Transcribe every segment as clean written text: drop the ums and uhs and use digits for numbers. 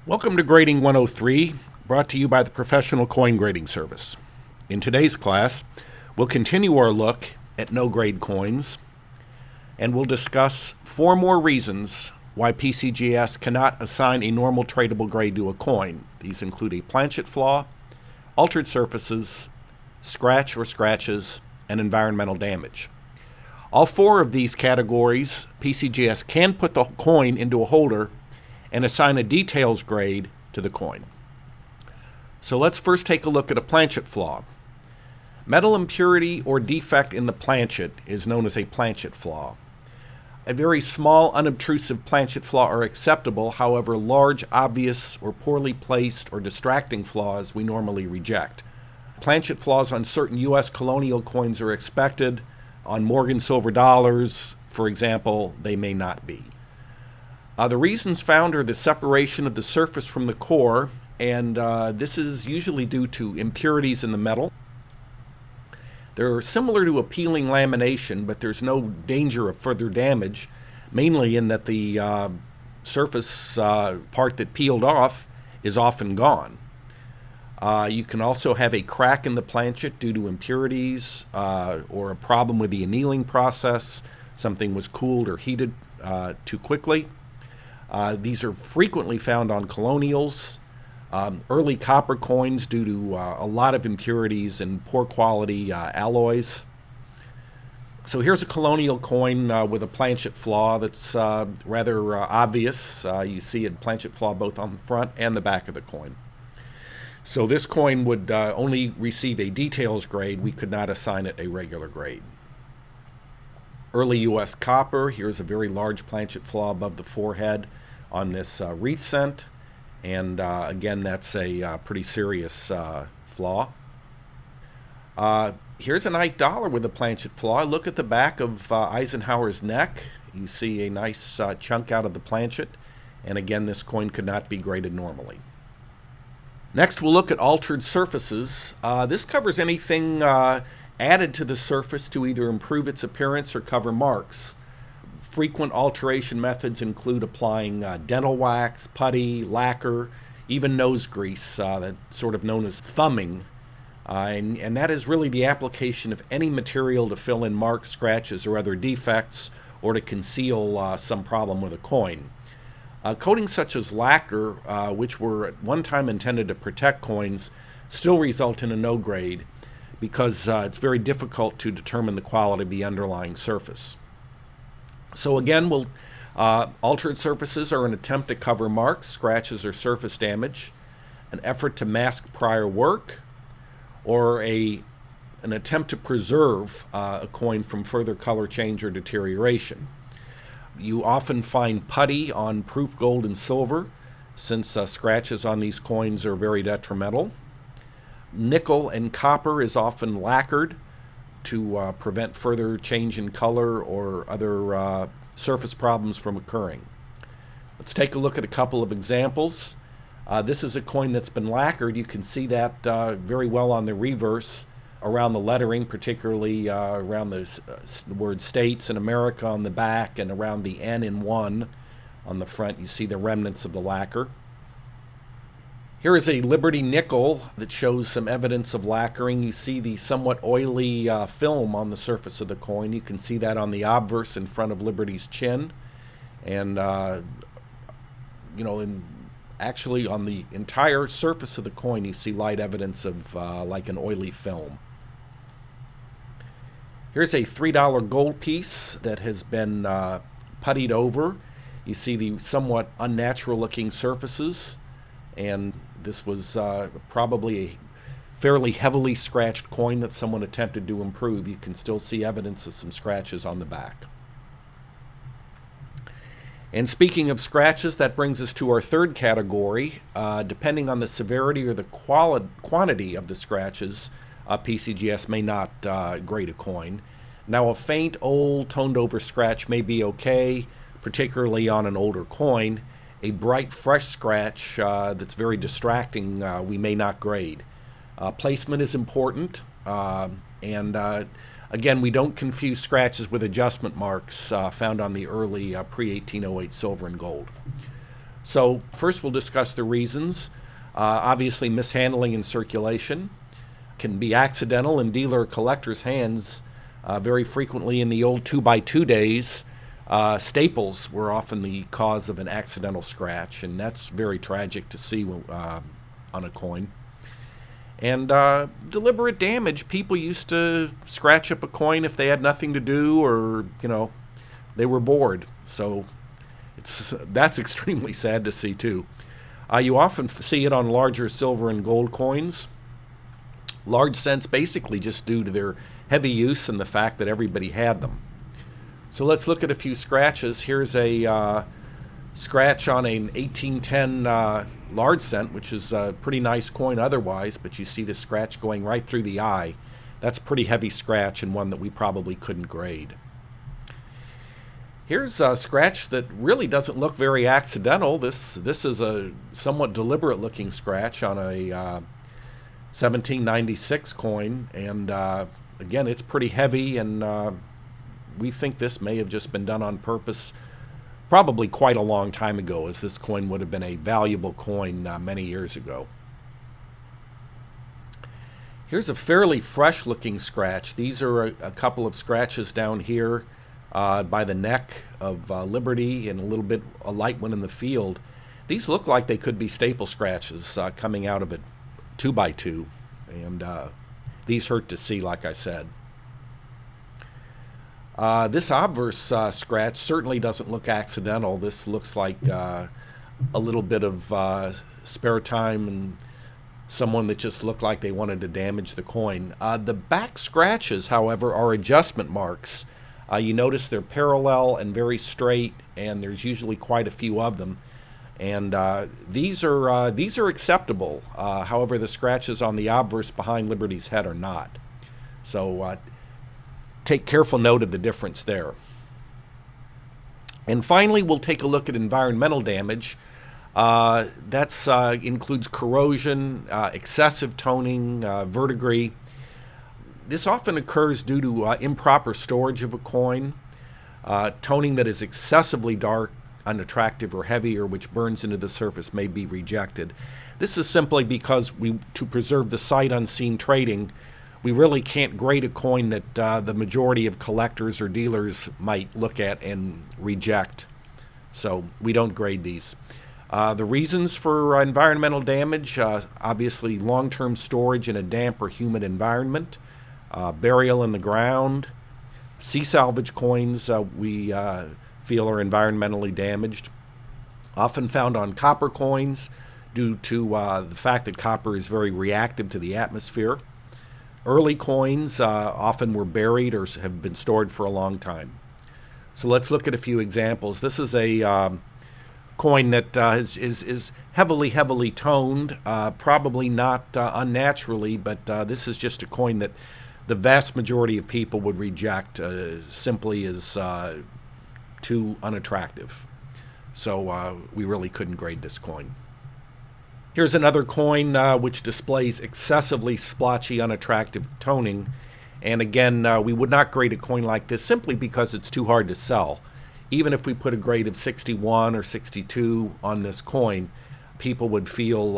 Welcome to Grading 103, brought to you by the Professional Coin Grading Service. In today's class, we'll continue our look at no-grade coins, and we'll discuss 4 more reasons why PCGS cannot assign a normal tradable grade to a coin. These include a Planchet flaw, altered surfaces, scratch or scratches, and environmental damage. All 4 of these categories, PCGS can put the coin into a holder and assign a details grade to the coin. So let's first take a look at a Planchet flaw. Metal impurity or defect in the planchet is known as a Planchet flaw. A very small, unobtrusive Planchet flaw are acceptable. However, large, obvious, or poorly placed or distracting flaws we normally reject. Planchet flaws on certain U.S. colonial coins are expected. On Morgan silver dollars, for example, they may not be. The reasons found are the separation of the surface from the core, and this is usually due to impurities in the metal. They're similar to a peeling lamination, but there's no danger of further damage, mainly in that the surface part that peeled off is often gone. You can also have a crack in the planchet due to impurities or a problem with the annealing process. Something was cooled or heated too quickly. These are frequently found on colonials, early copper coins due to a lot of impurities and poor quality alloys. So here's a colonial coin with a Planchet flaw that's rather obvious. You see a Planchet flaw both on the front and the back of the coin. So this coin would only receive a details grade. We could not assign it a regular grade. Early U.S. copper, here's a very large Planchet flaw above the forehead on this wreath cent, and again, that's a pretty serious flaw. Here's an $8 with a Planchet flaw. Look at the back of Eisenhower's neck. You see a nice chunk out of the planchet, and again, this coin could not be graded normally. Next, we'll look at altered surfaces. This covers anything added to the surface to either improve its appearance or cover marks. Frequent alteration methods include applying dental wax, putty, lacquer, even nose grease, that's sort of known as thumbing. And that is really the application of any material to fill in marks, scratches, or other defects, or to conceal some problem with a coin. Coatings such as lacquer, which were at one time intended to protect coins, still result in a no grade, because it's very difficult to determine the quality of the underlying surface. So again, altered surfaces are an attempt to cover marks, scratches, or surface damage, an effort to mask prior work, or an attempt to preserve a coin from further color change or deterioration. You often find putty on proof gold and silver, since scratches on these coins are very detrimental. Nickel and copper is often lacquered to prevent further change in color or other surface problems from occurring. Let's take a look at a couple of examples. This is a coin that's been lacquered. You can see that very well on the reverse around the lettering, particularly around the word States in America on the back, and around the N in 1 on the front. You see the remnants of the lacquer. Here is a Liberty nickel that shows some evidence of lacquering. You see the somewhat oily film on the surface of the coin. You can see that on the obverse in front of Liberty's chin. And, actually on the entire surface of the coin, you see light evidence of like an oily film. Here's a $3 gold piece that has been puttied over. You see the somewhat unnatural looking surfaces, and this was probably a fairly heavily scratched coin that someone attempted to improve. You can still see evidence of some scratches on the back. And speaking of scratches, that brings us to our third category. Depending on the severity or the quantity of the scratches, PCGS may not grade a coin. Now, a faint, old, toned-over scratch may be okay, particularly on an older coin. A bright, fresh scratch that's very distracting, we may not grade. Placement is important, and again, we don't confuse scratches with adjustment marks found on the early pre-1808 silver and gold. So first we'll discuss the reasons. Obviously, mishandling in circulation can be accidental in dealer or collector's hands. Very frequently in the old 2x2 days, staples were often the cause of an accidental scratch, and that's very tragic to see on a coin. And deliberate damage, people used to scratch up a coin if they had nothing to do or, they were bored. So that's extremely sad to see too. You often see it on larger silver and gold coins. Large cents basically just due to their heavy use and the fact that everybody had them. So let's look at a few scratches. Here's a scratch on an 1810 large cent, which is a pretty nice coin otherwise, but you see the scratch going right through the eye. That's a pretty heavy scratch and one that we probably couldn't grade. Here's a scratch that really doesn't look very accidental. This is a somewhat deliberate looking scratch on a 1796 coin, and again, it's pretty heavy, and we think this may have just been done on purpose probably quite a long time ago, as this coin would have been a valuable coin many years ago. Here's a fairly fresh looking scratch. These are a couple of scratches down here by the neck of Liberty, and a light one in the field. These look like they could be staple scratches coming out of a 2x2, and these hurt to see, like I said. This obverse scratch certainly doesn't look accidental. This looks like a little bit of spare time and someone that just looked like they wanted to damage the coin. The back scratches, however, are adjustment marks. You notice they're parallel and very straight, and there's usually quite a few of them. And these are acceptable. However, the scratches on the obverse behind Liberty's head are not. So take careful note of the difference there. And finally, we'll take a look at environmental damage. That includes corrosion, excessive toning, verdigris. This often occurs due to improper storage of a coin, toning that is excessively dark, unattractive, or heavy, or which burns into the surface may be rejected. This is simply because to preserve the sight unseen trading, we really can't grade a coin that the majority of collectors or dealers might look at and reject. So we don't grade these. The reasons for environmental damage, obviously long-term storage in a damp or humid environment, burial in the ground. Sea salvage coins we feel are environmentally damaged. Often found on copper coins due to the fact that copper is very reactive to the atmosphere. Early coins often were buried or have been stored for a long time. So let's look at a few examples. This is a coin that is heavily toned, probably not unnaturally, but this is just a coin that the vast majority of people would reject simply as too unattractive. So we really couldn't grade this coin. Here's another coin which displays excessively splotchy, unattractive toning. And again, we would not grade a coin like this simply because it's too hard to sell. Even if we put a grade of 61 or 62 on this coin, people would feel,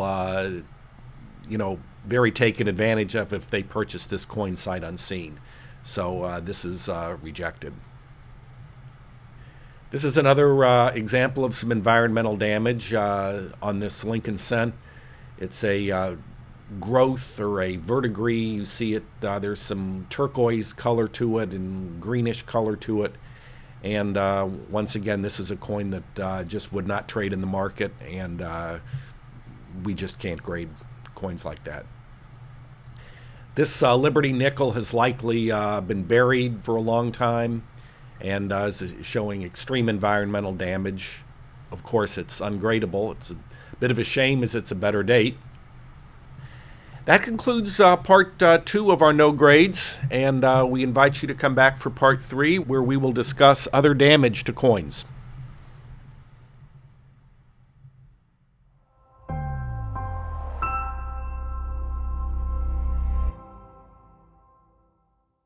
very taken advantage of if they purchased this coin sight unseen. So this is rejected. This is another example of some environmental damage on this Lincoln cent. It's a growth or a verdigris. You see it, there's some turquoise color to it and greenish color to it. And once again, this is a coin that just would not trade in the market, and we just can't grade coins like that. This Liberty nickel has likely been buried for a long time and is showing extreme environmental damage. Of course, it's ungradable. It's a bit of a shame as it's a better date. That concludes part 2 of our no grades, and we invite you to come back for part 3, where we will discuss other damage to coins.